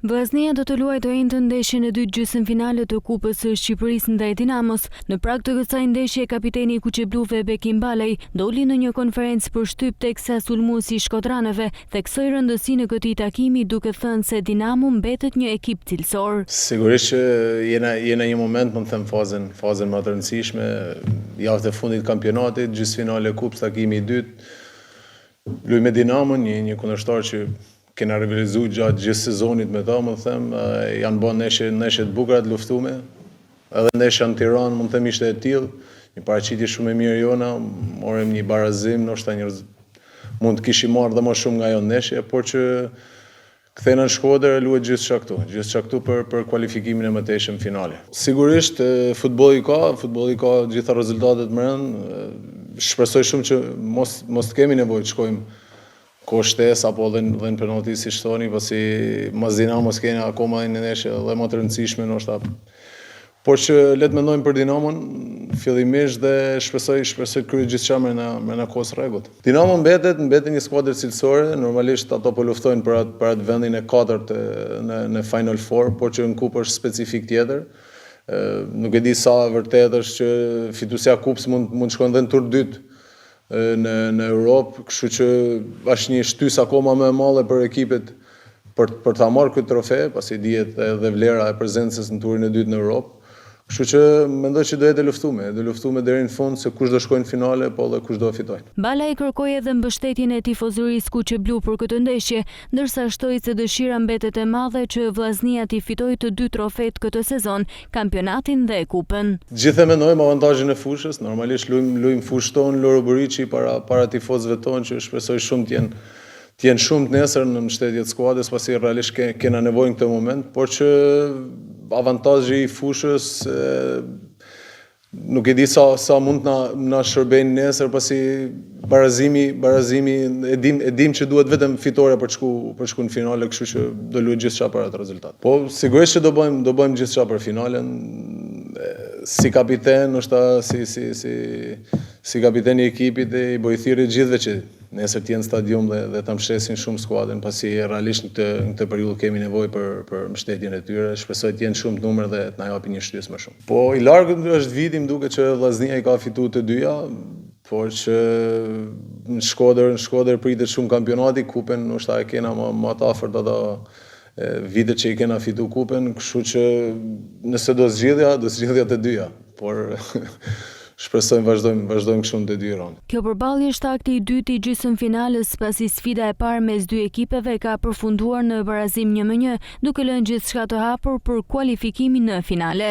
Vllaznia do të luajë të njëjtën ndeshjen e dytë gjysmëfinale të Kupës së Shqipërisë ndaj Dinamos. Në prag të kësaj ndeshje, kapiteni i kuqebluve Bekim Balaj doli në një konferencë për shtyp teksa sulmuesi i shkodranëve theksoi rëndësinë e këtij takimi duke thënë se Dinamo mbetet një ekip cilësor. Sigurisht që jena një moment, më të them, fazën më të rëndësishme, javën e fundit të kampionatit, gjysmëfinale e Kupës, takimi i dytë. Luaj me Dinamon, një kundërshtar që kena rivalizuar gjatë gjithë sezonit me ta, më të them, janë bën neshje të bukura të luftume. Edhe ndeshja në Tiranë, më të them, ishte e tillë, një paraqitje shumë e mirë jona, morëm një barazim, ndoshta mund të kishim marrë dhe më shumë nga ajo ndeshje, por që kthena në Shkodër luhet gjithçka këtu për kualifikimin e mëtejshëm finale. Sigurisht futbolli ka gjitha rezultatet më rënd. Shpresoj shumë që mos të kemi nevojë të shkojmë ko shtesë apo dhe në penalti si shtoni, pasi mas Dinamos kena akoma një ndeshje dhe më të rëndësishme ndoshta. Por që le të mendojmë për Dinamon fillimisht dhe shpresoj të kryejë gjithçka me kohës rregullt. Dinamo mbetet një skuadër cilësore, normalisht ato po luftojnë për atë vendin e 4 në Final Four, por që në kupë është specifik tjetër. Nuk e di sa vërtet është që fituesja e kupës mund shkojnë dhe në tur dytë në Europë, kështu që është një shtysë akoma më e madhe për ekipet për ta marrë këtë trofe, pasi dihet edhe vlera e prezencës në turin e dytë në Europë. Kështu që mendoj që do jetë e luftume deri në fund, se kush do shkojnë në finale, po dhe kush do fitojnë. Balaj kërkoi edhe mbështetjen e tifozërisë kuqeblu për këtë ndeshje, ndërsa shtoi se dëshira mbetet e madhe që vllaznia t'i fitojë të dy trofet këtë sezon, kampionatin dhe kupën. Gjithë e mendojmë avantazhin e fushës, normalisht luajmë fushën tonë Loro Buriçi para tifozëve tonë, që shpresoj shumë të jenë shumë të nesër në mbështetje të skuadrës, pasi realisht kena nevojë në këtë moment, por që avantazhi i fushës nuk e di sa mund na shërbejnë nesër, pasi barazimi e dim që duhet vetëm fitore për të shku në finale, kështu që do luajë gjithçka për atë rezultat. Po sigurisht që do bëjmë gjithçka për finalen. Si kapiten, si kapiteni i ekipit e i bojthirit gjithve që nesër t'jenë stadium dhe ta mbështesin shumë skuadrën, pasi realisht në këtë periudhë kemi nevojë për mbështetjen e tyre. Shpresoj të jenë shumë të numër dhe të na japin një shtysë më shumë. Po i largët është viti, më duket që vllaznia i ka fituar të dyja, por që në Shkodër pritet shumë kampionati, kupën ndoshta e kena më të afërt ato vitet që i kena fitu kupën, kështu që nëse do zgjidhja të dyja, por shpresojmë vazhdojmë kështu në të dy raundet. Kjo përballje është akti i dytë i gjysmëfinales, pasi sfida e parë mes dy ekipeve ka përfunduar në barazim 1-1, duke lënë gjithçka të hapur për kualifikimin në finale.